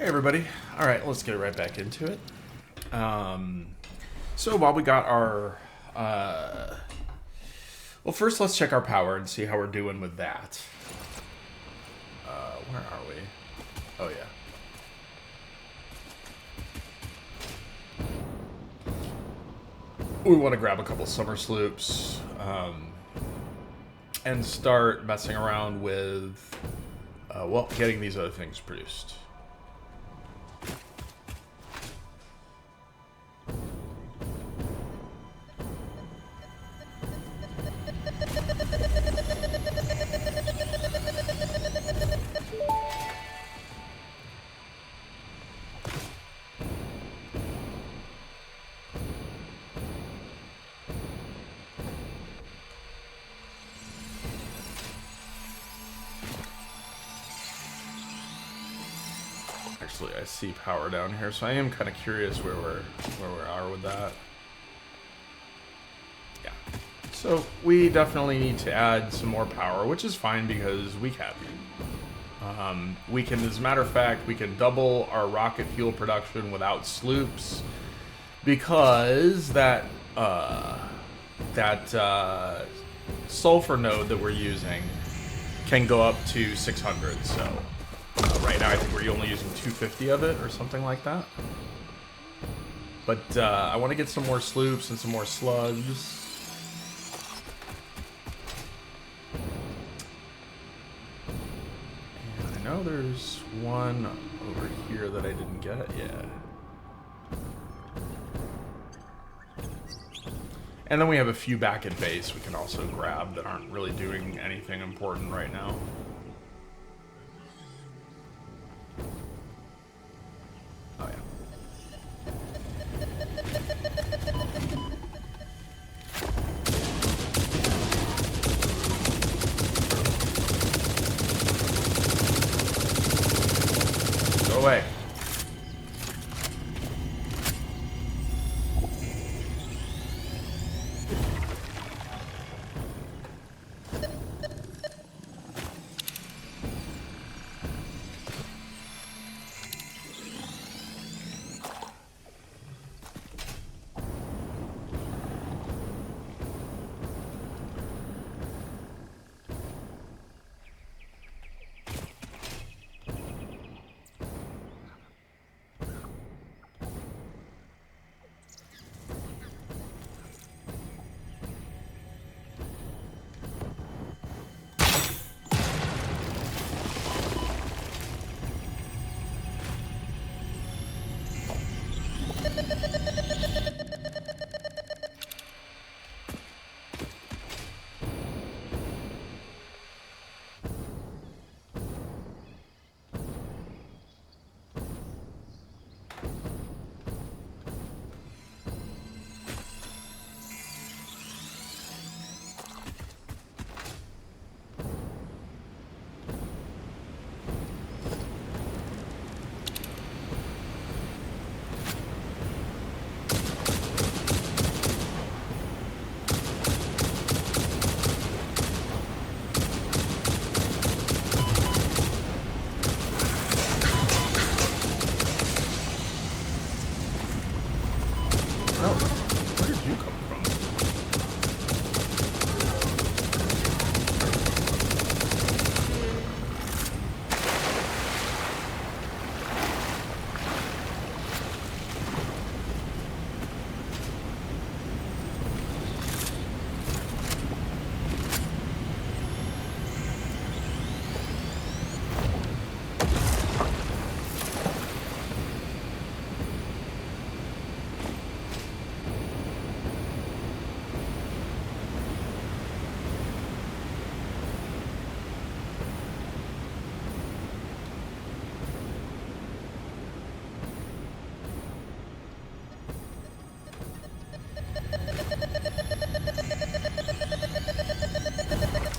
Hey everybody. All right, let's get right back into it. So while we got our, well, first let's check our power and see how we're doing with that. Where are we? Oh yeah. We want to grab a couple summer sloops, and start messing around with, well, getting these other things produced. Actually, I see power down here, so I am kind of curious where we are with that. Yeah. So we definitely need to add some more power, which is fine because we can. We can, as a matter of fact, we can double our rocket fuel production without sloops because that sulfur node that we're using can go up to 600. So right now I think we're only using 250 of it or something like that. But I want to get some more sloops and some more slugs. And I know there's one over here that I didn't get yet. And then we have a few back at base we can also grab that aren't really doing anything important right now. Oh yeah. Go away.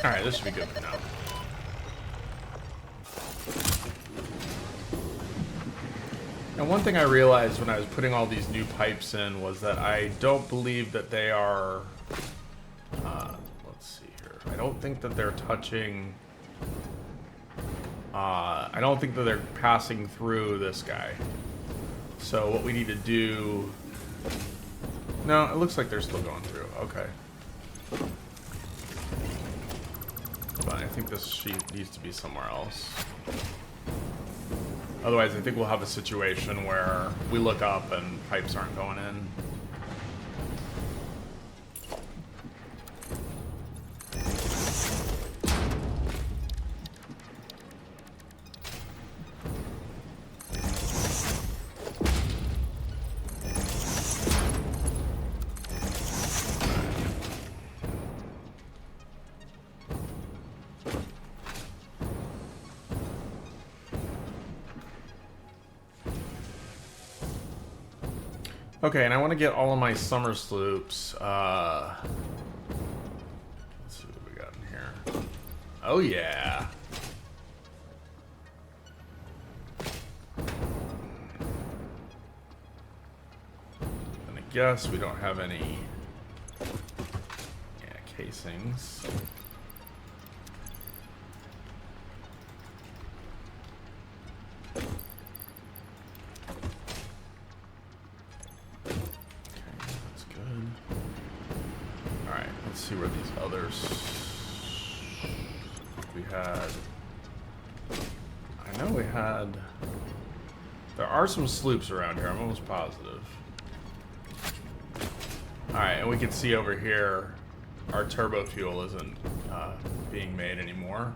Alright, this should be good for now. And one thing I realized when I was putting all these new pipes in was that I don't believe that they are... let's see here. I don't think that they're touching I don't think that they're passing through this guy. So what we need to do... No, it looks like they're still going through. Okay. But I think this sheet needs to be somewhere else. Otherwise, I think we'll have a situation where we look up and pipes aren't going in. Okay, and I want to get all of my summer sloops. Let's see what we got in here. Oh, yeah. And I guess we don't have any casings. See where these others we had. I know we had. There are some sloops around here. I'm almost positive. All right, and we can see over here, our turbo fuel isn't being made anymore.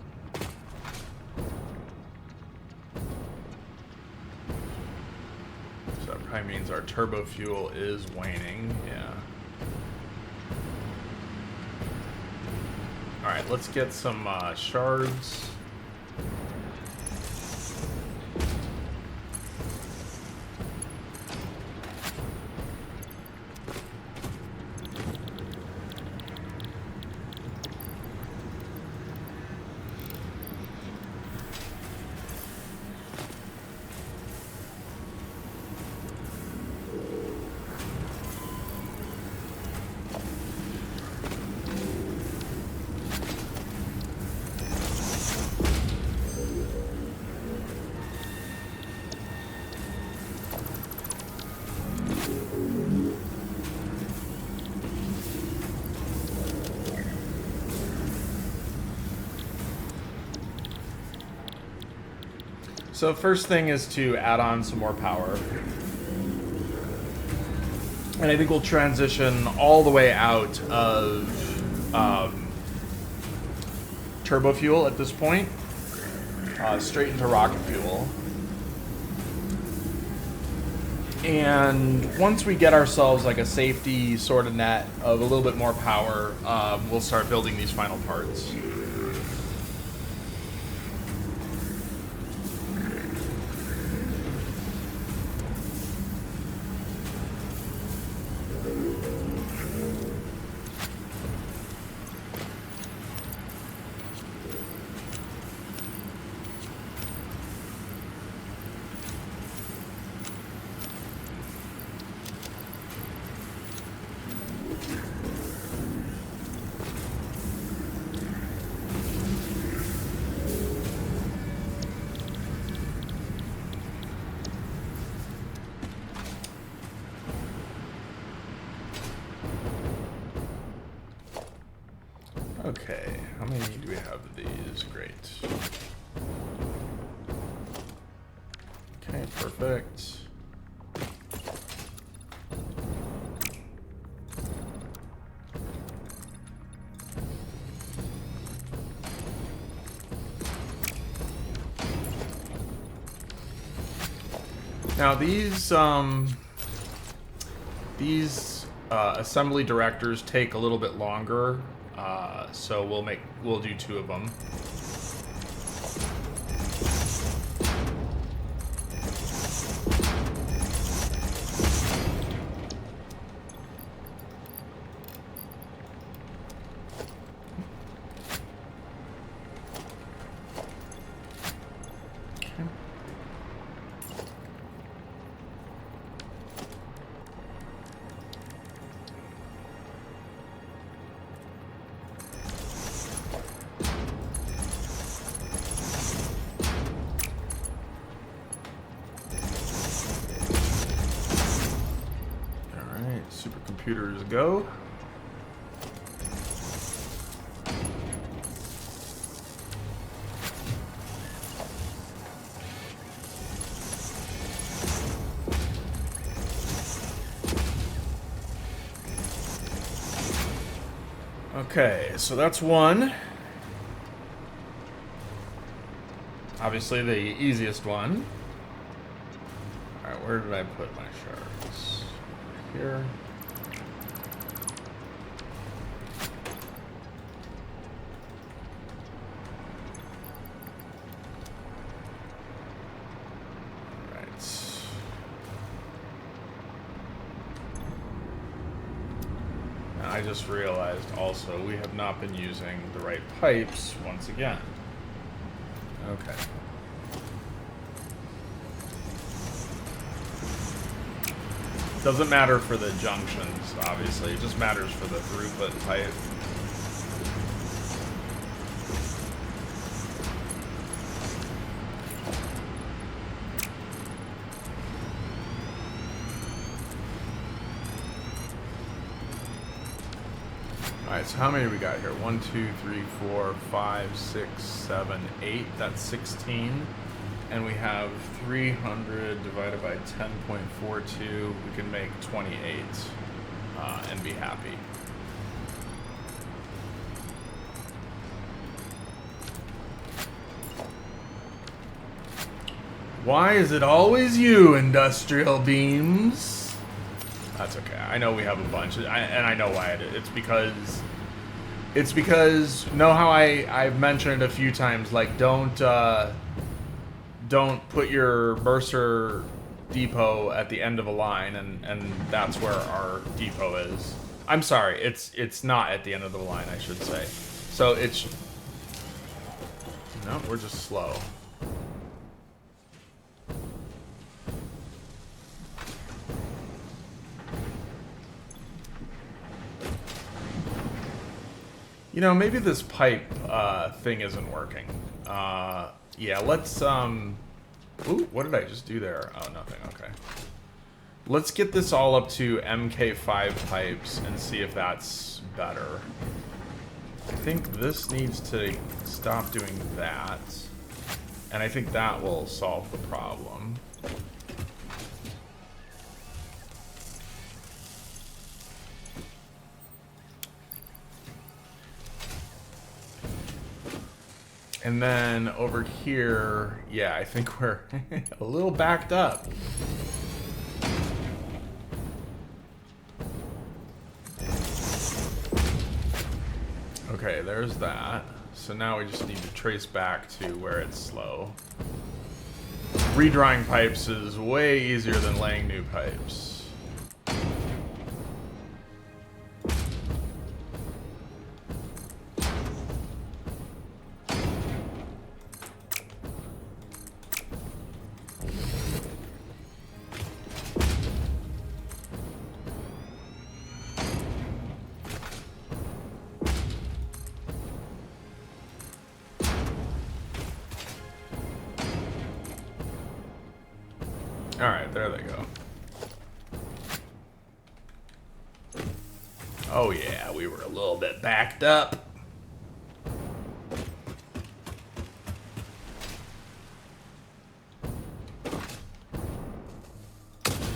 So that probably means our turbo fuel is waning. Yeah. Alright, let's get some shards. So first thing is to add on some more power. And I think we'll transition all the way out of turbo fuel at this point, straight into rocket fuel. And once we get ourselves like a safety sort of net of a little bit more power, we'll start building these final parts. Okay, how many do we have of these? Great. Okay, perfect. Now these assembly directors take a little bit longer. So we'll do 2 of them. supercomputers go. Okay, so that's one. Obviously the easiest one. Alright, where did I put my shards? Here. I just realized also we have not been using the right pipes once again. Okay. Doesn't matter for the junctions, obviously. It just matters for the throughput pipe. Alright, so how many do we got here? 1, 2, 3, 4, 5, 6, 7, 8. That's 16. And we have 300 divided by 10.42. We can make 28 and be happy. Why is it always you, industrial beams? That's okay. I know we have a bunch, and I know why it is. It's because know how I've mentioned a few times, like don't put your Mercer depot at the end of a line, and that's where our depot is. I'm sorry, it's not at the end of the line, I should say. So it's no, we're just slow. You know, maybe this pipe thing isn't working. Yeah, let's, ooh, what did I just do there? Oh, nothing, okay. Let's get this all up to MK5 pipes and see if that's better. I think this needs to stop doing that. And I think that will solve the problem. And then over here, yeah, I think we're a little backed up. Okay, there's that. So now we just need to trace back to where it's slow. Redrawing pipes is way easier than laying new pipes. Alright, there they go. Oh yeah, we were a little bit backed up.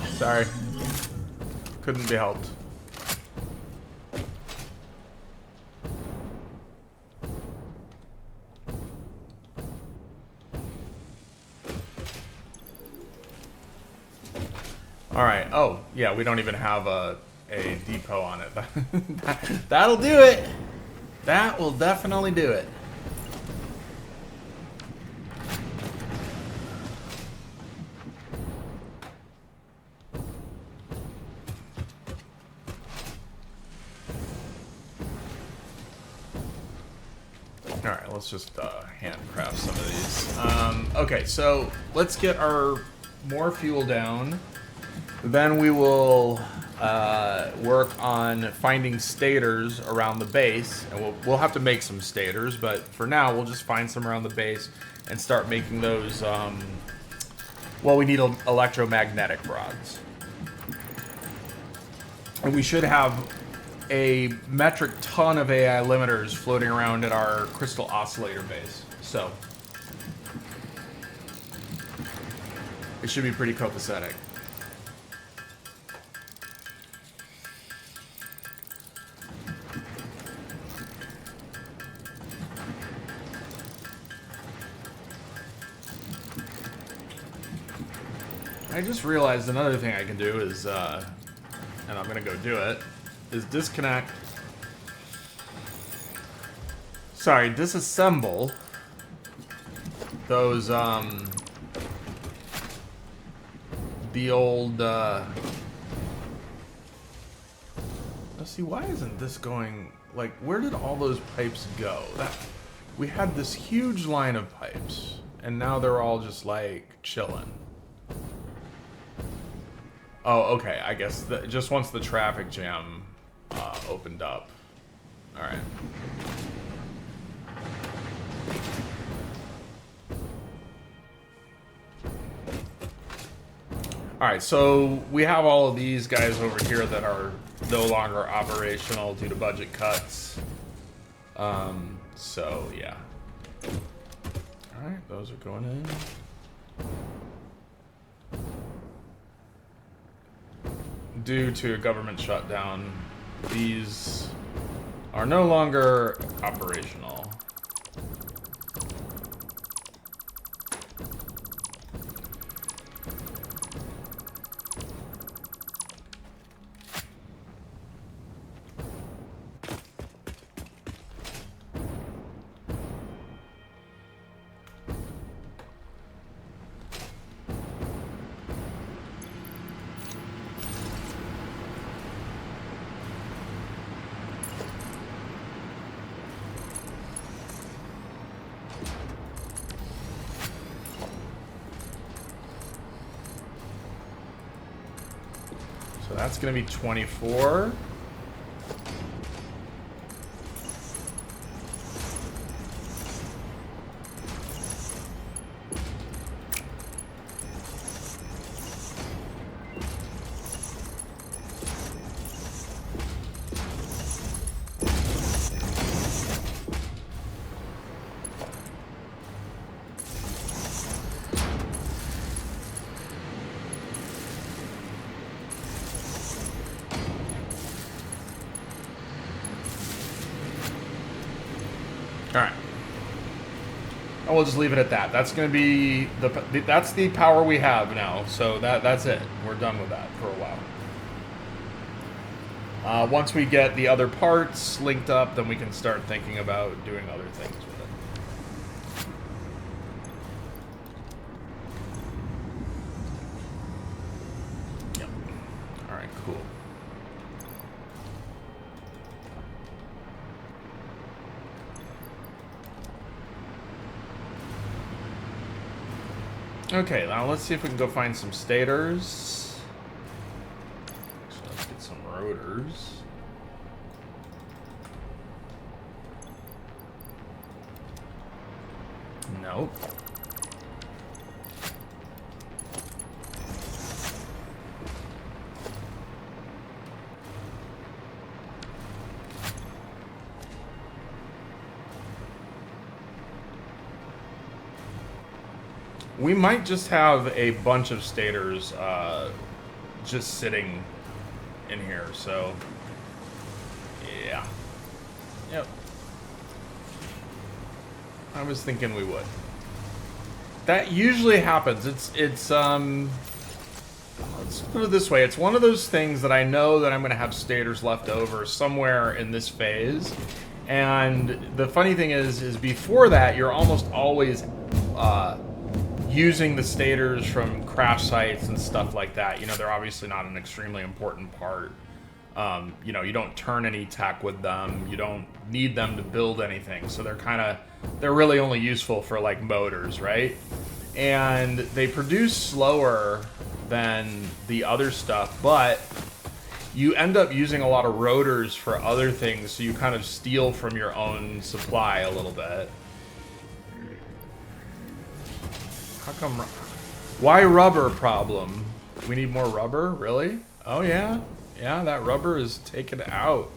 Sorry. Couldn't be helped. Alright, oh, yeah, we don't even have a depot on it. That'll do it! That will definitely do it. Alright, let's just handcraft some of these. Okay, so let's get our more fuel down. Then we will work on finding stators around the base, and we'll have to make some stators, but for now we'll just find some around the base and start making those. Well, we need electromagnetic rods. And we should have a metric ton of AI limiters floating around at our crystal oscillator base. So it should be pretty copacetic. I just realized another thing I can do is, and I'm gonna go do it, is disconnect. Sorry, disassemble those, the old, let's see, why isn't this going, like, where did all those pipes go? We had this huge line of pipes, and now they're all just, like, chilling. Oh, okay, I guess just once the traffic jam opened up. Alright. Alright, so we have all of these guys over here that are no longer operational due to budget cuts. So, yeah. Alright, those are going in. Due to a government shutdown, these are no longer operational. So that's going to be 24. Alright. And we'll just leave it at that. That's going to be that's the power we have now. So that's it. We're done with that for a while. Once we get the other parts linked up, then we can start thinking about doing other things with it. Yep. Alright, cool. Okay, now let's see if we can go find some stators. So let's get some rotors. Nope. We might just have a bunch of stators just sitting in here, so yeah. Yep. I was thinking we would. That usually happens. It's let's put it this way. It's one of those things that I know that I'm going to have stators left over somewhere in this phase. And the funny thing is before that, you're almost always using the stators from crash sites and stuff like that. You know, they're obviously not an extremely important part. You know, you don't turn any tech with them. You don't need them to build anything. So they're really only useful for like motors, right? And they produce slower than the other stuff, but you end up using a lot of rotors for other things. So you kind of steal from your own supply a little bit. How come? Why rubber problem? We need more rubber? Really? Oh, yeah? Yeah, that rubber is taken out.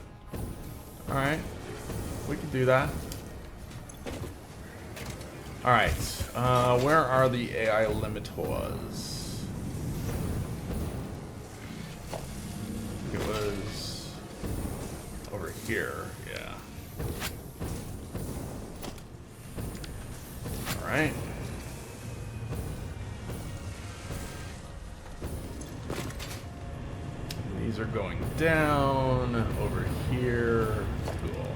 Alright. We can do that. Alright. Where are the AI limitors? It was over here. Yeah. Alright. These are going down over here. Cool.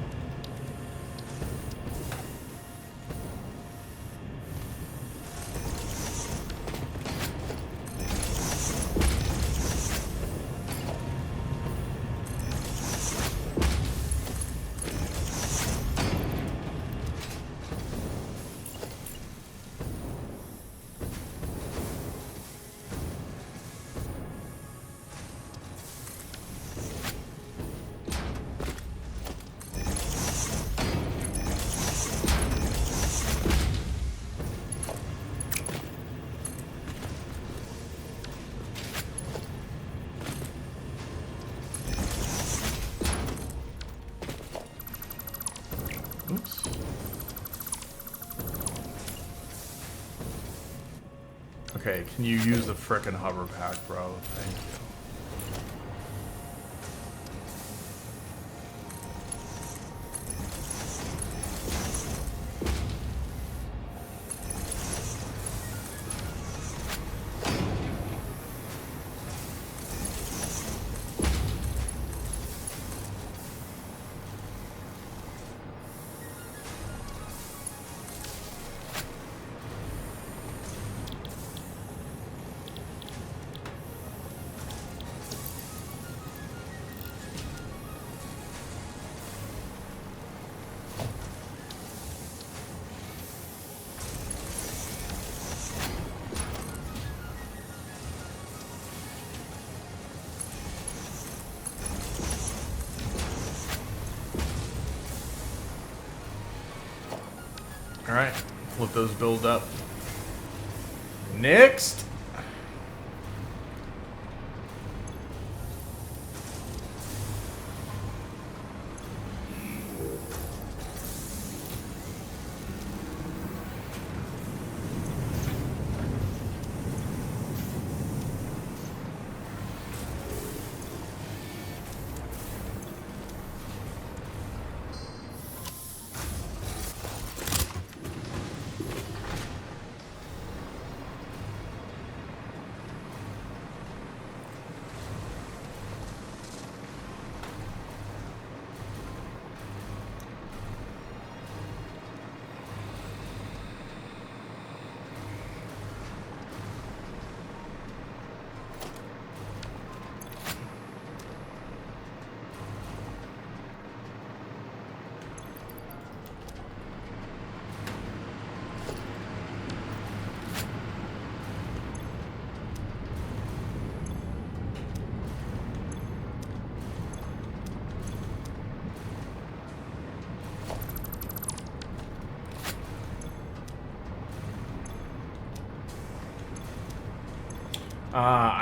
Oops. Okay, can you use the frickin' hover pack, bro? Thank you. Alright, let those build up. Next!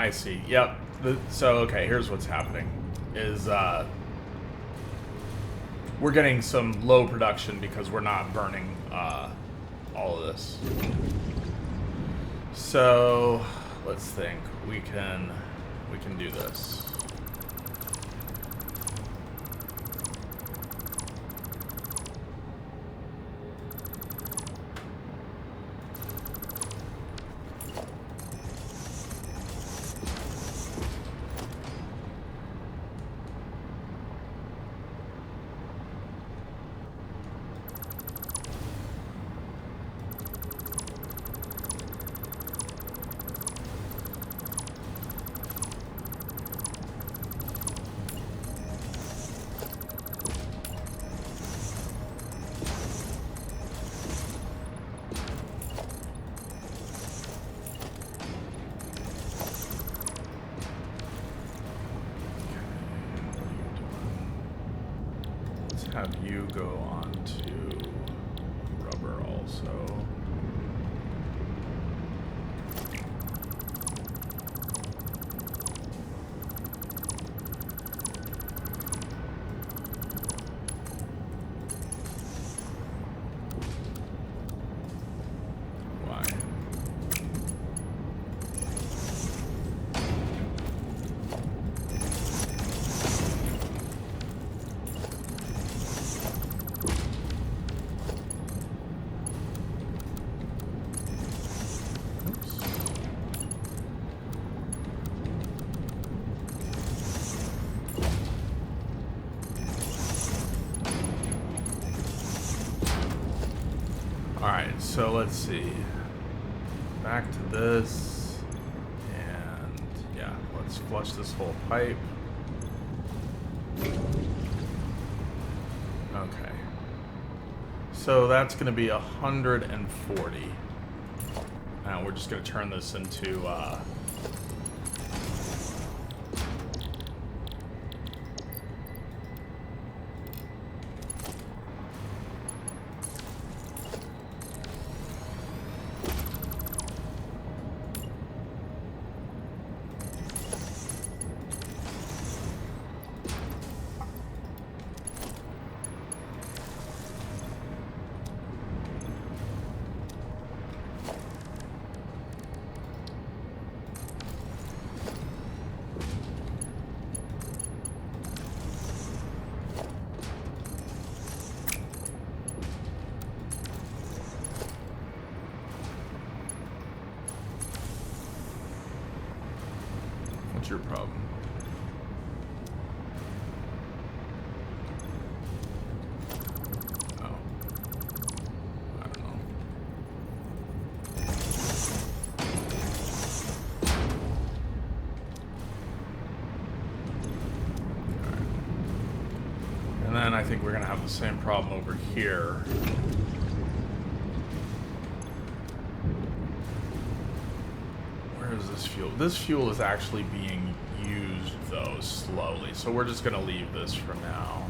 I see. Yep. So, okay, here's what's happening. Is, we're getting some low production because we're not burning, all of this. So, let's think. We can do this. Have you go on to rubber also. so let's see. Back to this. And yeah, let's flush this whole pipe. Okay. So that's going to be 140. Now we're just going to turn this into what's your problem? Oh. I don't know. Alright. And then I think we're going to have the same problem over here. Is this fuel? This fuel is actually being used, though, slowly. So we're just going to leave this for now.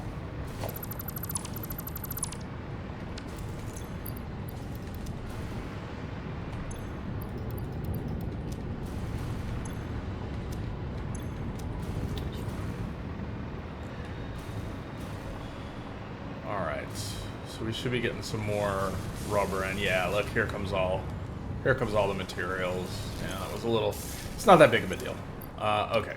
All right. So we should be getting some more rubber in. Yeah, look, here comes all the materials. Yeah, that was a little... It's not that big of a deal. Okay.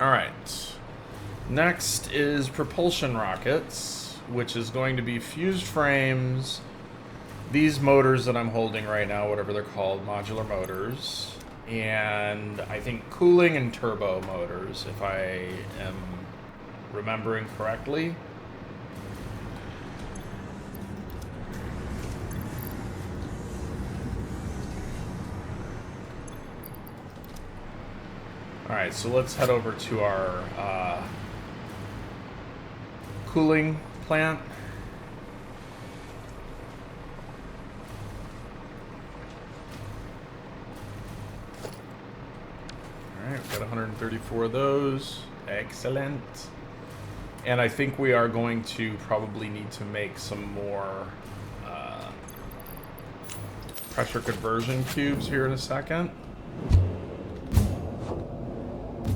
Alright. Next is propulsion rockets, which is going to be fused frames. These motors that I'm holding right now, whatever they're called, modular motors. And I think cooling and turbo motors, if I am remembering correctly. Alright, so let's head over to our cooling plant. Alright, we've got 134 of those. Excellent. And I think we are going to probably need to make some more pressure conversion cubes here in a second.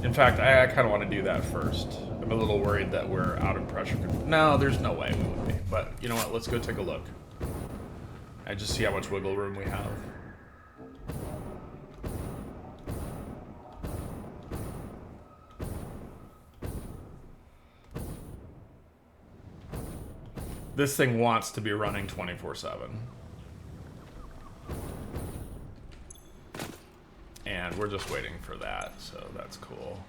In fact, I kind of want to do that first. I'm a little worried that we're out of pressure. No, there's no way we would be. But you know what? Let's go take a look. And just see how much wiggle room we have. This thing wants to be running 24/7. And we're just waiting for that, so that's cool.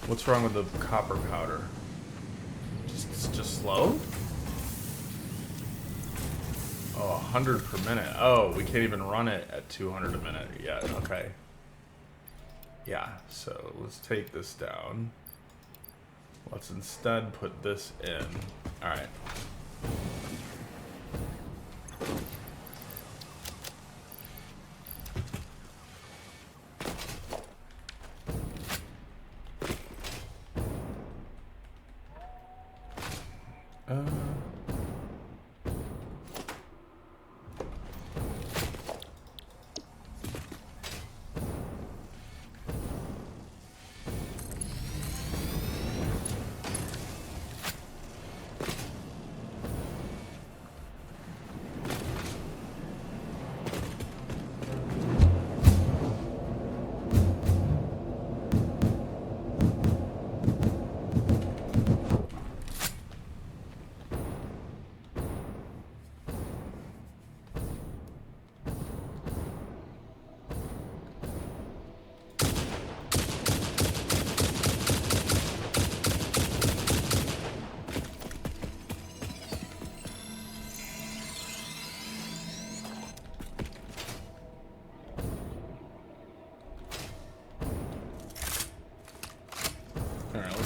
What's wrong with the copper powder? It's just slow? Oh, 100 per minute. Oh, we can't even run it at 200 a minute yet. Okay. Yeah, so let's take this down. Let's instead put this in. All right.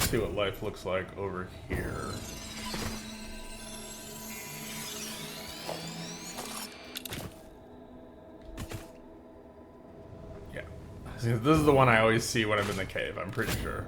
Let's see what life looks like over here. Yeah. This is the one I always see when I'm in the cave, I'm pretty sure.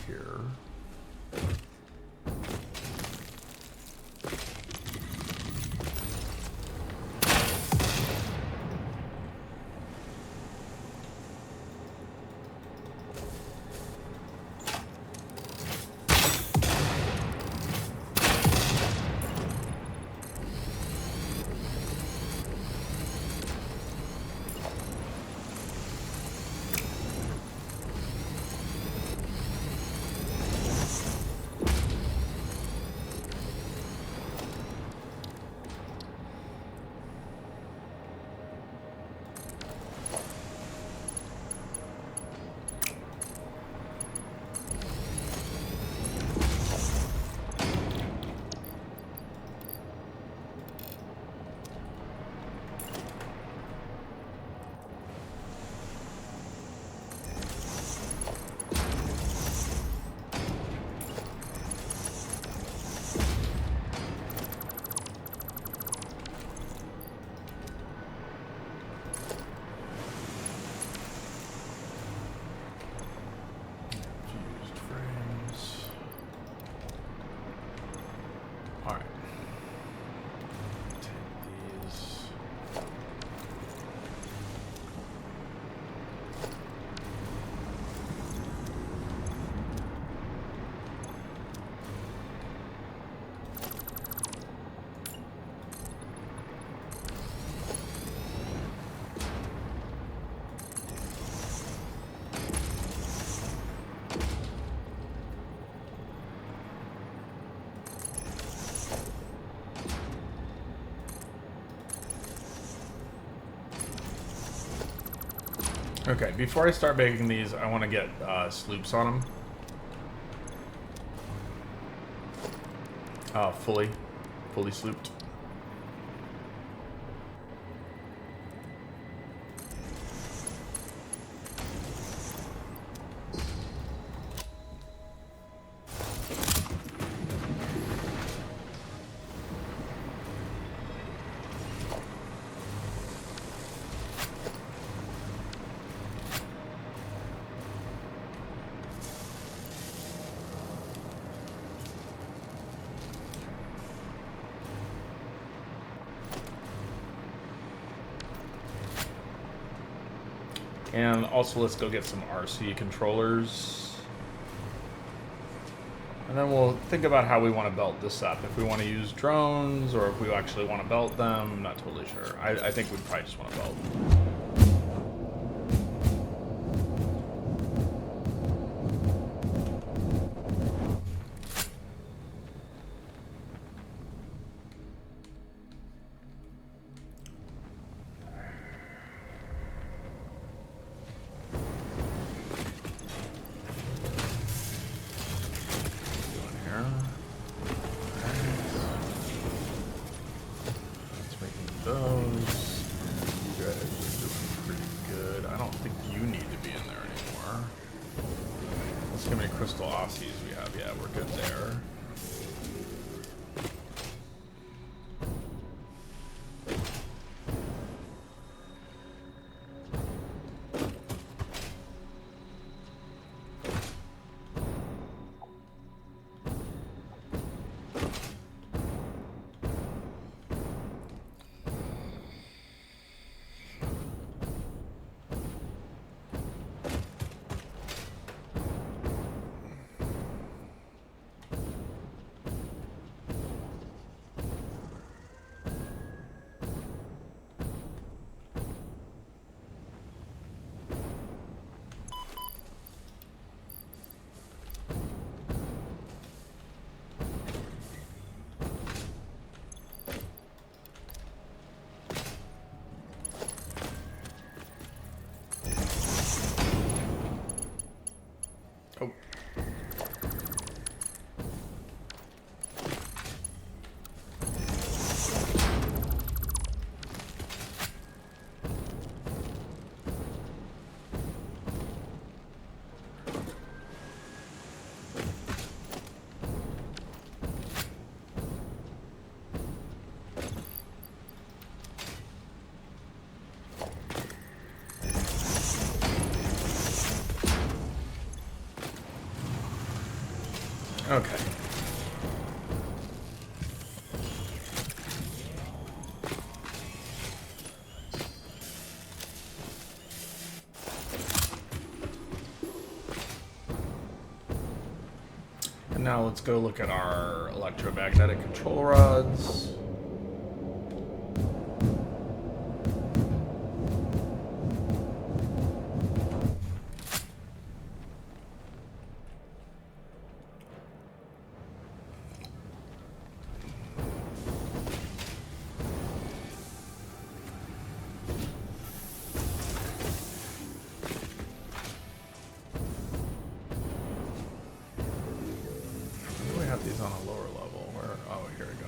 Here. Okay, before I start making these, I want to get sloops on them. Fully slooped. And also, let's go get some RC controllers. And then we'll think about how we want to belt this up. If we want to use drones, or if we actually want to belt them, I'm not totally sure. I think we'd probably just want to belt. Those. You guys are Okay. And now let's go look at our electromagnetic control rods. These on a lower level. Where? Oh, here we go.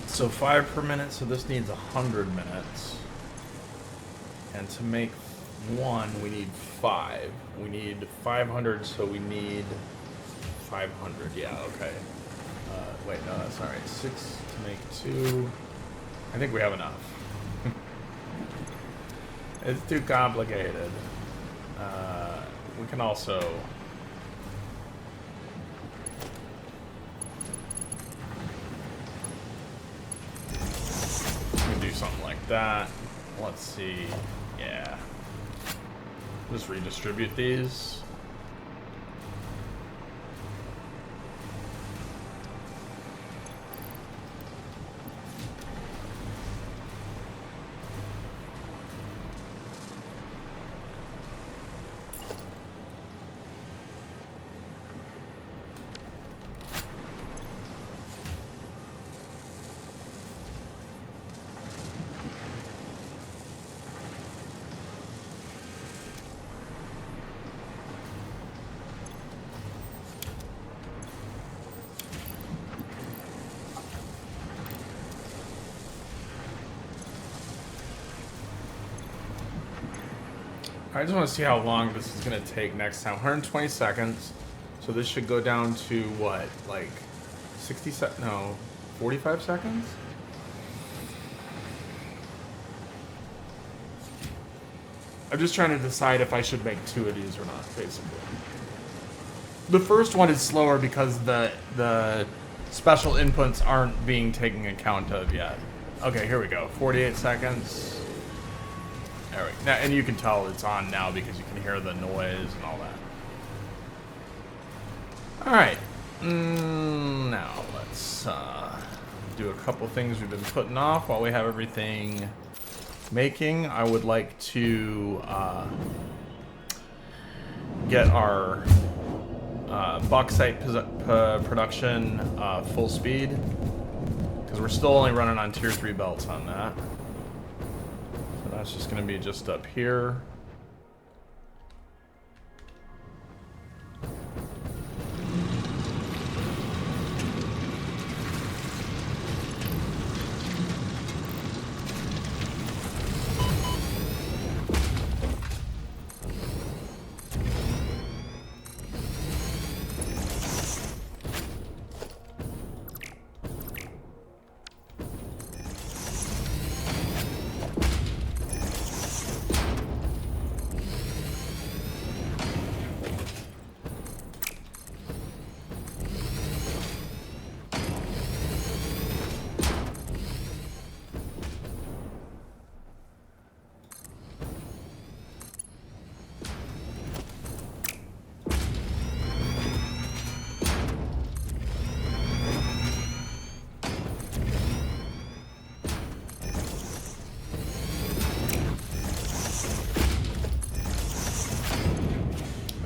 So 5 per minute, so this needs 100 minutes. And to make 1, we need 5. We need 500, so we need 500. Yeah, okay. Wait, no, that's all right. 6 to make 2. I think we have enough. It's too complicated. We can also... something like that. Let's see. Yeah. Just redistribute these. I just want to see how long this is going to take next time. 120 seconds. So this should go down to what? Like 60 seconds? No, 45 seconds? I'm just trying to decide if I should make 2 of these or not, basically. The first one is slower because the special inputs aren't being taken account of yet. Okay, here we go. 48 seconds. There we go. Now, and you can tell it's on now because you can hear the noise and all that. Alright. Now, let's do a couple things we've been putting off while we have everything making. I would like to get our bauxite production full speed, because we're still only running on tier 3 belts on that. So that's just going to be just up here.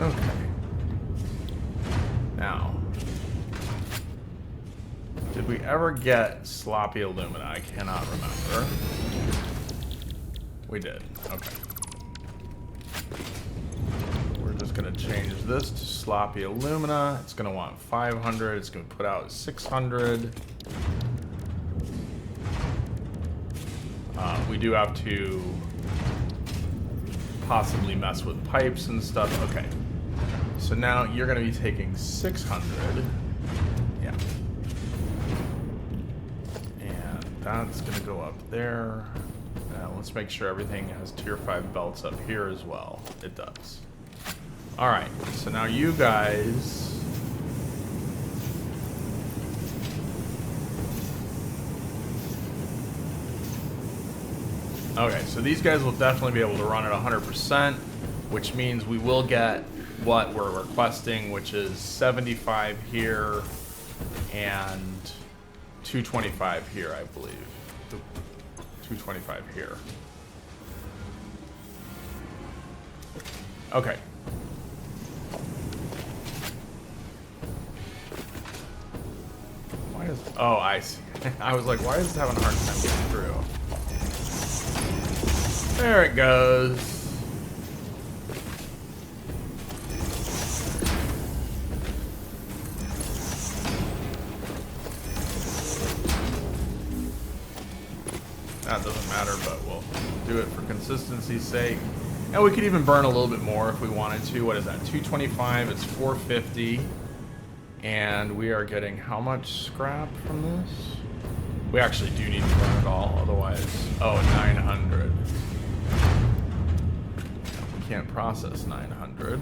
Okay. Now, did we ever get sloppy alumina? I cannot remember. We did. Okay. We're just going to change this to sloppy alumina. It's going to want 500. It's going to put out 600. We do have to possibly mess with pipes and stuff. Okay. So now you're going to be taking 600. Yeah. And that's going to go up there. Let's make sure everything has tier 5 belts up here as well. It does. Alright, so now you guys... Okay, so these guys will definitely be able to run at 100%, which means we will get what we're requesting, which is 75 here and 225 here, I believe. 225 here. Okay. Why is... Oh, I see. I was like, why is it having a hard time getting through? There it goes. That doesn't matter, but we'll do it for consistency's sake. And we could even burn a little bit more if we wanted to. What is that? 225, it's 450. And we are getting how much scrap from this? We actually do need to burn it all, otherwise... Oh, 900. We can't process 900.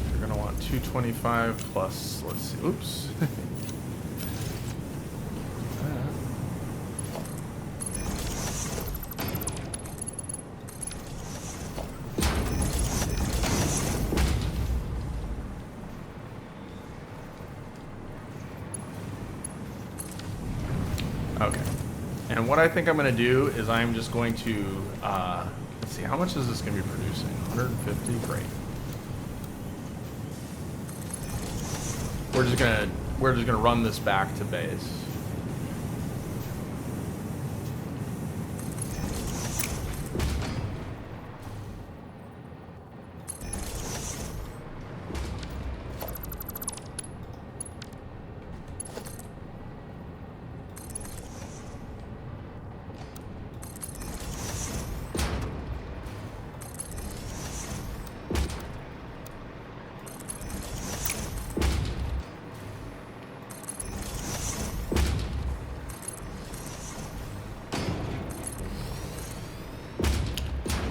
You're gonna want 225 plus, let's see, oops. Okay, and what I think I'm going to do is I'm just going to, let's see, how much is this going to be producing? 150? Great. We're just gonna run this back to base.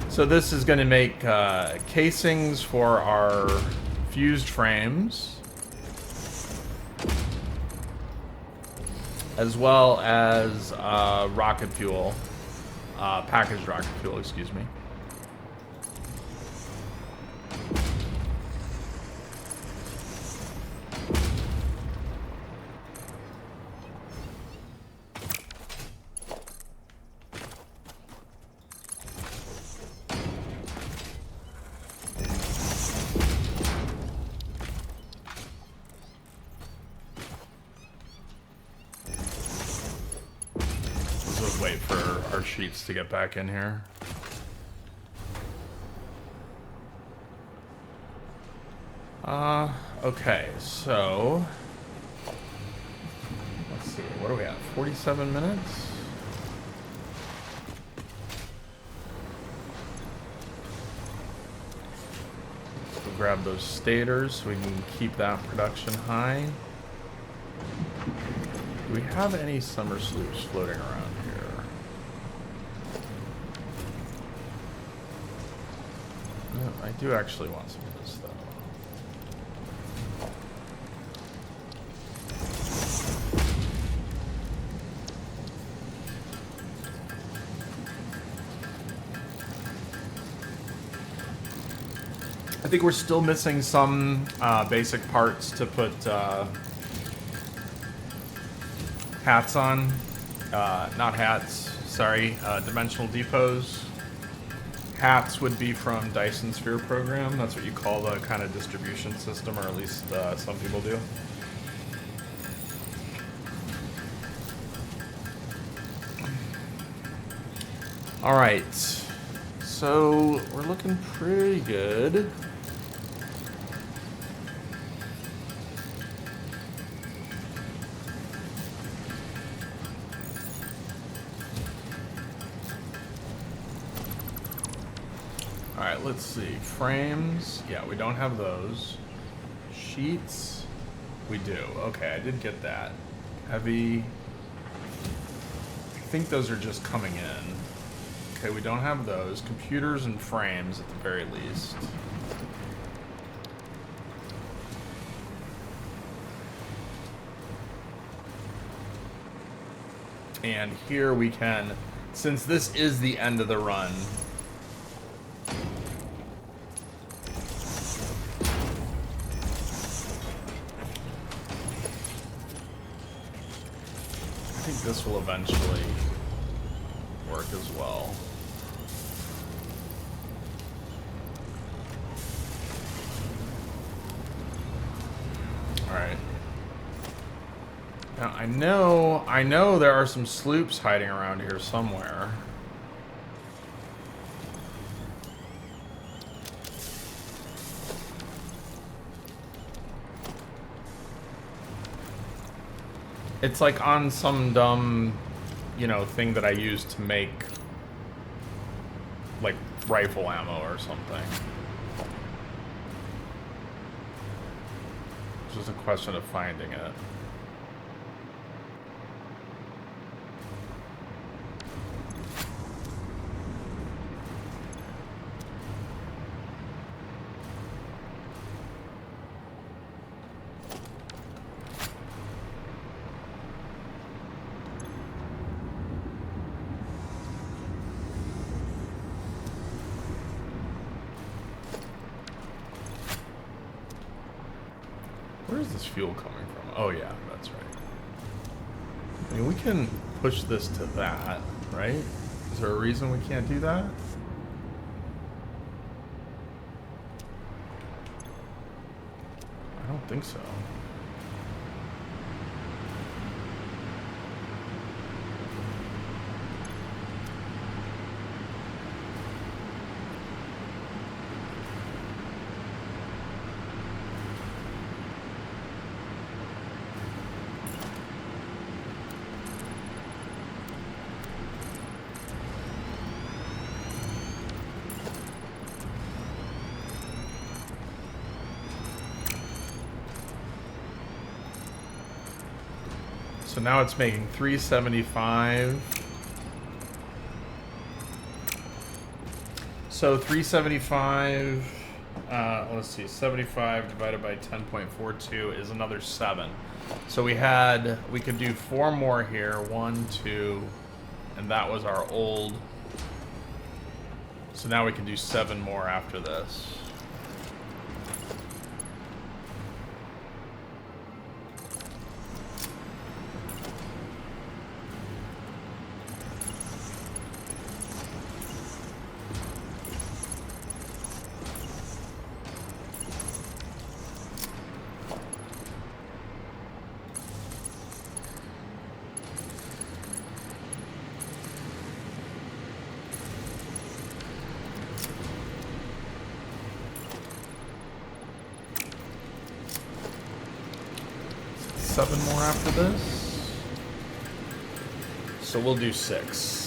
So this is going to make casings for our fused frames, as well as rocket fuel, packaged rocket fuel, excuse me. Wait for our sheets to get back in here. Okay, so let's see, what do we have? 47 minutes? Let's go grab those stators so we can keep that production high. Do we have any summer sloops floating around here? No, I do actually want some of this, though. I think we're still missing some basic parts to put hats on. Not hats, sorry, dimensional depots. Hats would be from Dyson Sphere program. That's what you call the kind of distribution system, or at least some people do. All right, so we're looking pretty good. All right, let's see. Frames, yeah, we don't have those. Sheets, we do. Okay, I did get that. Heavy, I think those are just coming in. Okay, we don't have those. Computers and frames at the very least. And here we can, since this is the end of the run, I think this will eventually work as well. Alright. Now I know there are some sloops hiding around here somewhere. It's like on some dumb, you know, thing that I use to make like rifle ammo or something. It's just a question of finding it. Where's this fuel coming from? Oh yeah, that's right. I mean, we can push this to that, right? Is there a reason we can't do that? I don't think so. So now it's making 375. So 375, let's see, 75 divided by 10.42 is another 7. So we could do 4 more here. 1, 2, and that was our old. So now we can do 7 more after this. Seven more after this. So we'll do 6.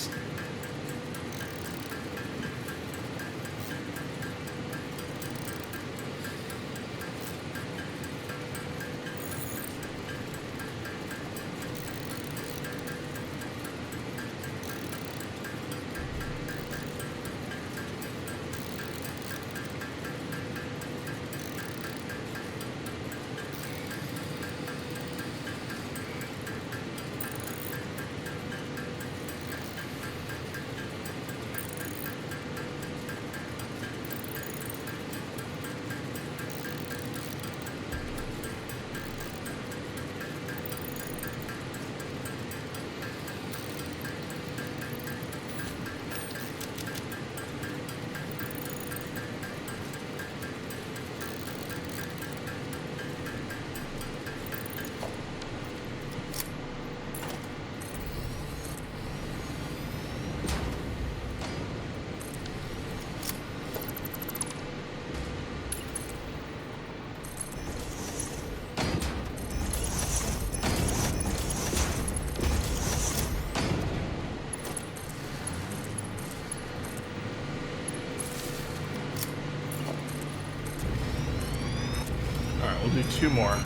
Do 2 more.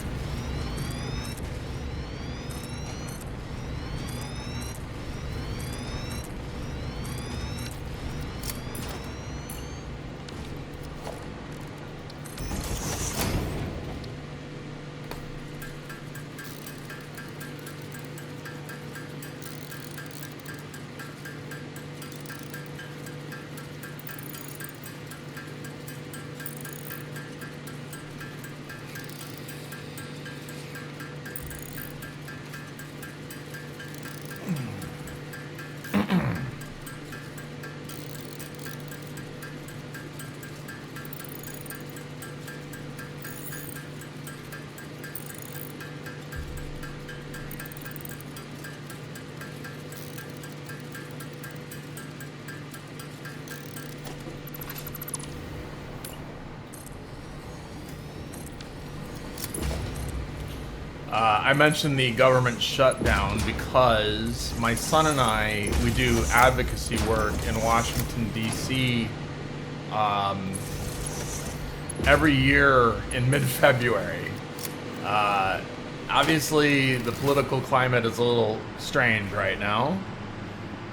I mentioned the government shutdown because my son and I, we do advocacy work in Washington, D.C. Every year in mid-February. Obviously, the political climate is a little strange right now.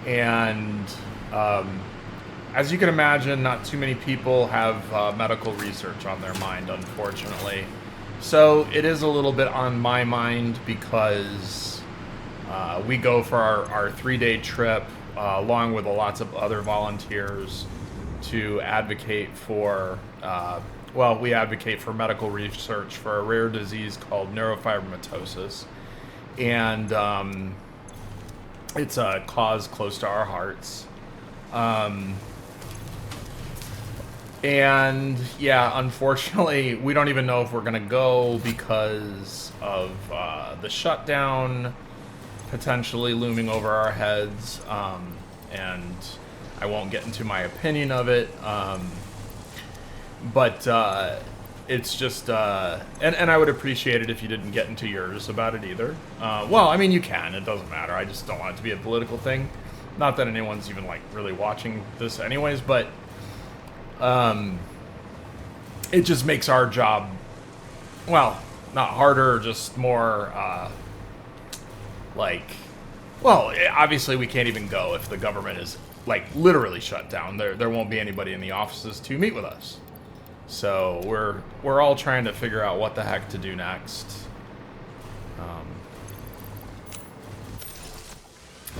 And as you can imagine, not too many people have medical research on their mind, unfortunately. So it is a little bit on my mind because we go for our 3-day trip along with lots of other volunteers to advocate for, we advocate for medical research for a rare disease called neurofibromatosis. And it's a cause close to our hearts. And yeah, unfortunately, we don't even know if we're going to go because of the shutdown potentially looming over our heads. And I won't get into my opinion of it. But it's just, and I would appreciate it if you didn't get into yours about it either. Well, I mean, you can, it doesn't matter. I just don't want it to be a political thing. Not that anyone's even like really watching this anyways, but it just makes our job, well, not harder, just more, obviously we can't even go if the government is, like, literally shut down. There won't be anybody in the offices to meet with us. So we're all trying to figure out what the heck to do next.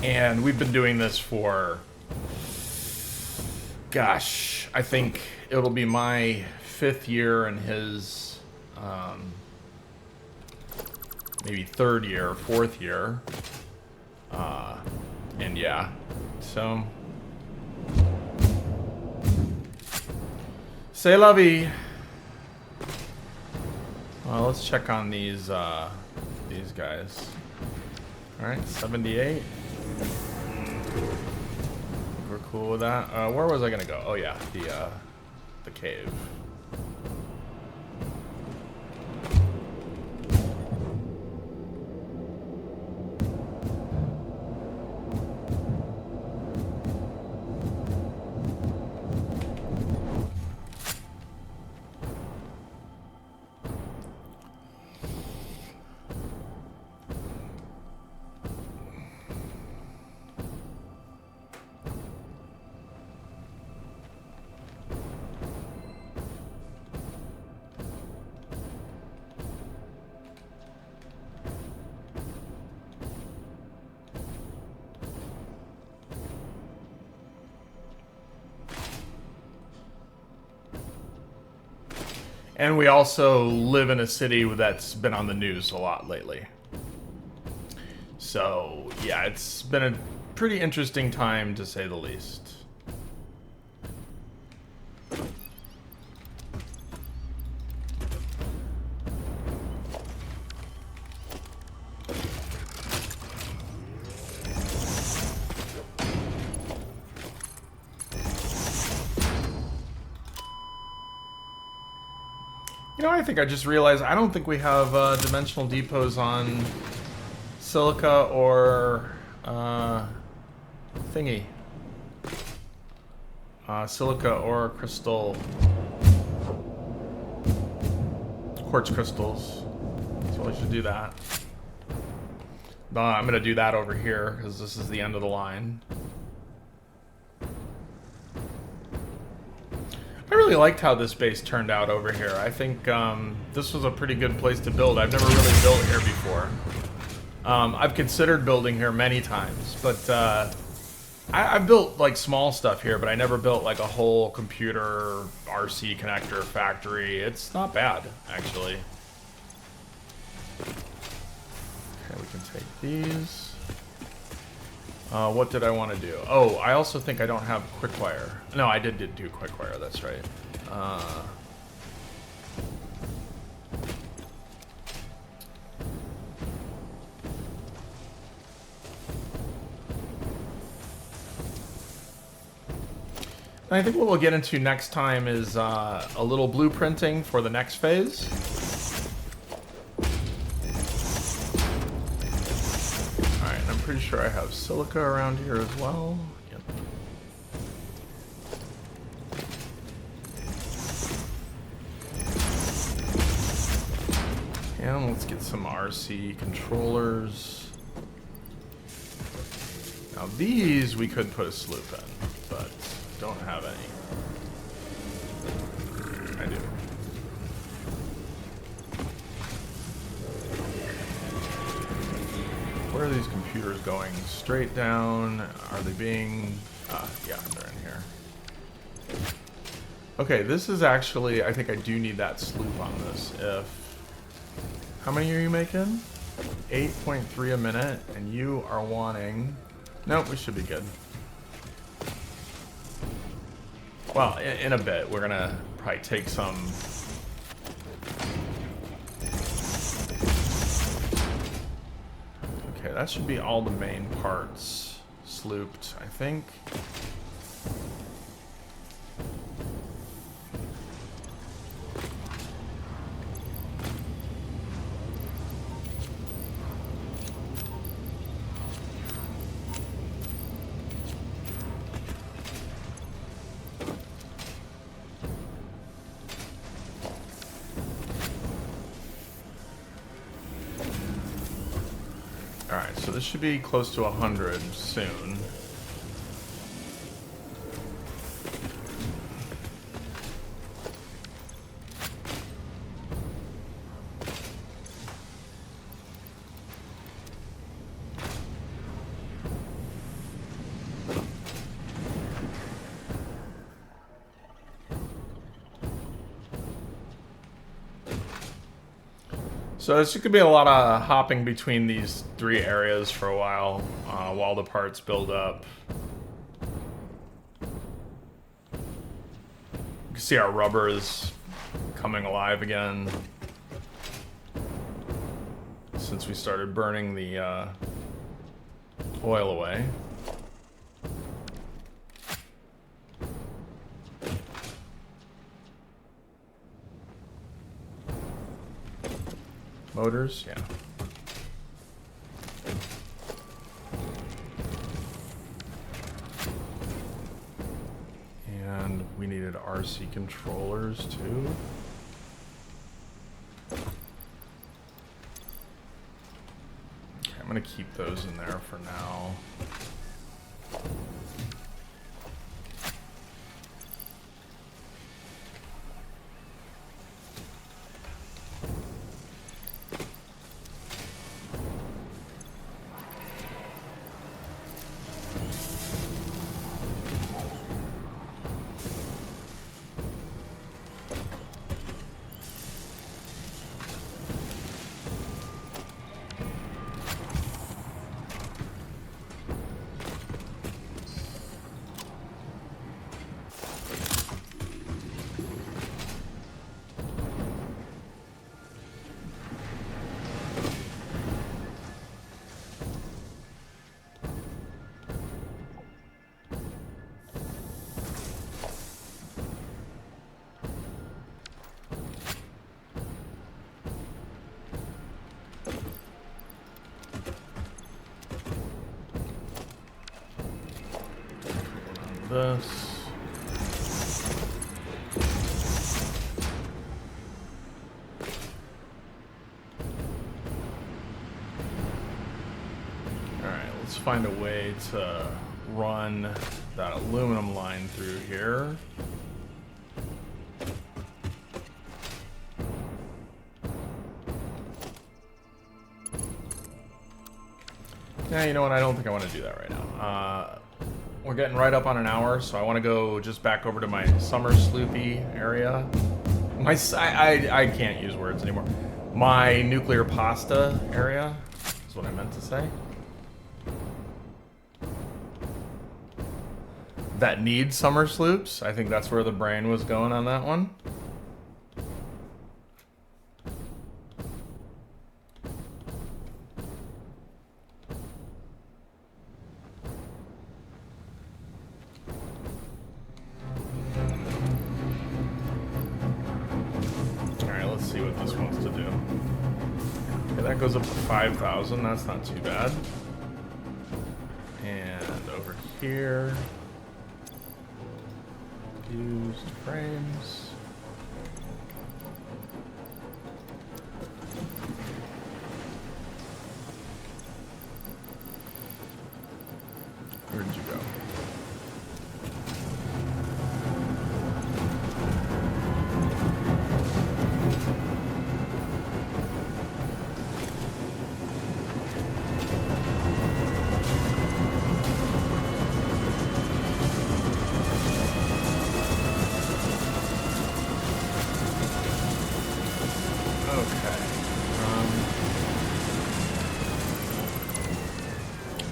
And we've been doing this for, gosh, I think it'll be my 5th year and his maybe 3rd year, 4th year. And yeah, so c'est la vie. Well, let's check on these guys. All right, 78. We're cool with that. Where was I gonna go? Oh yeah, the cave. And we also live in a city that's been on the news a lot lately. So, yeah, it's been a pretty interesting time, to say the least. You know, I think I just realized I don't think we have dimensional depots on Silica or thingy. Silica or crystal. quartz crystals. So I should do that. I'm gonna do that over here because this is the end of the line. I really liked how this base turned out over here. I think this was a pretty good place to build. I've never really built here before. I've considered building here many times, but I've built like small stuff here, but I never built like a whole computer RC connector factory. It's not bad, actually. Okay, we can take these. What did I want to do? Oh, I also think I don't have quick-wire. No, I did do quick-wire, that's right. I think what we'll get into next time is a little blueprinting for the next phase. Alright, and I'm pretty sure I have silica around here as well. Yep. And let's get some RC controllers. Now these we could put a sloop in, but don't have any. I do. Where are these computers going? Straight down? Are they being... yeah, they're in here. Okay, this is actually... I think I do need that sloop on this. How many are you making? 8.3 a minute, and you are wanting... Nope, we should be good. Well, in a bit, we're gonna probably take some... Okay, that should be all the main parts slooped, I think. Alright, so this should be close to 100 soon. So there's going to be a lot of hopping between these three areas for a while the parts build up. You can see our rubber is coming alive again since we started burning the oil away. Motors, yeah. And we needed RC controllers too. Okay, I'm gonna keep those in there for now. This. find a way to run that aluminum line through here. Yeah, you know what? I don't think I want to do that right now. We're getting right up on an hour, so I want to go just back over to my summer sloopy area. I can't use words anymore. My nuclear pasta area is what I meant to say. That needs summer sloops. I think that's where the brain was going on that one. That goes up to 5,000. That's not too bad. And over here, used frames. Where did you go?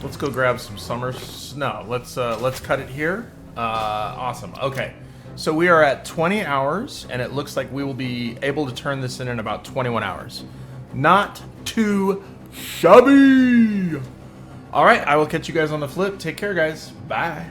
Let's go grab some summer snow. Let's cut it here. Awesome. Okay, so we are at 20 hours, and it looks like we will be able to turn this in about 21 hours. Not too shabby. All right, I will catch you guys on the flip. Take care, guys. Bye.